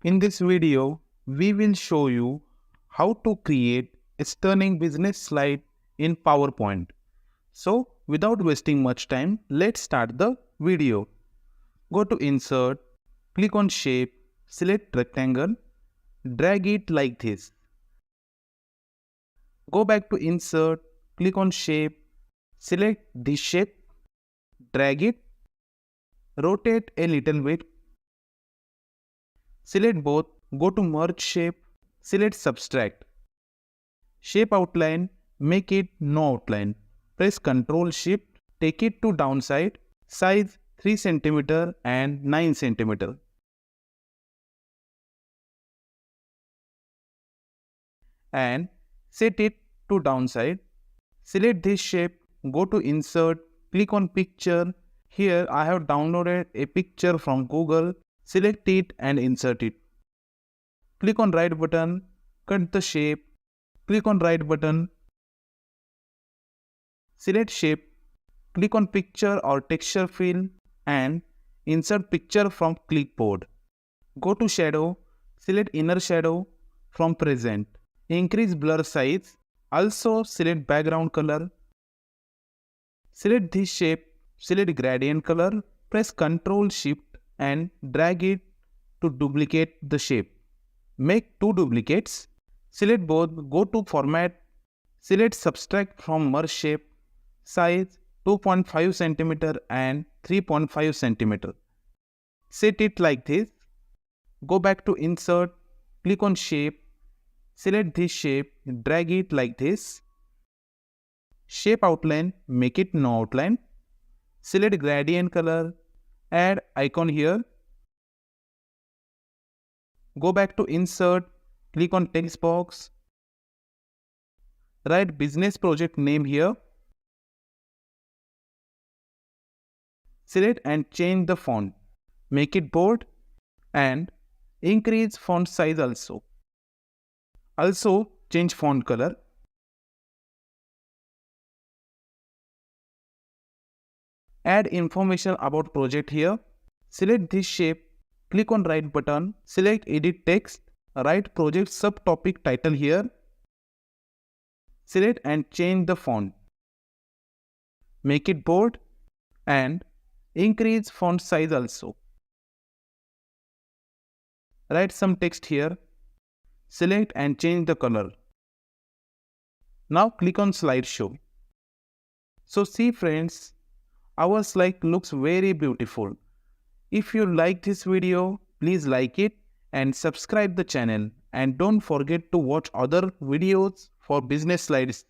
In this video, we will show you how to create a stunning business slide in PowerPoint. So, without wasting much time, let's start the video. Go to Insert, click on Shape, select Rectangle, drag it like this. Go back to Insert, click on Shape, select this shape, drag it, rotate a little bit. Select both, go to Merge Shape, select Subtract. Shape outline, make it no outline. Press Ctrl Shift, take it to downside, size 3 cm and 9 cm. And set it to downside. Select this shape, go to Insert, click on Picture. Here I have downloaded a picture from Google. Select it and insert it. Click on right button, cut the shape, click on right button, select shape, click on picture or texture fill and insert picture from clipboard. Go to shadow, select inner shadow from present. Increase blur size, also select background color. Select this shape, select gradient color, press Ctrl Shift and drag it to duplicate the shape. Make 2 duplicates. Select both, go to Format, select Subtract from Merge Shape, size 2.5 cm and 3.5 cm. Set it like this. Go back to Insert, click on Shape, select this shape, drag it like this. Shape outline, make it no outline. Select gradient color, add icon here. Go back to Insert, click on text box. Write business project name here. Select and change the font. Make it bold and increase font size also. Also change font color. Add information about project here. Select this shape. Click on right button, select edit text, write project subtopic title here. Select and change the font. Make it bold and increase font size also. Write some text here. Select and change the color. Now click on slideshow. So see friends, our slide looks very beautiful. If you like this video, please like it and subscribe the channel, and don't forget to watch other videos for business slides.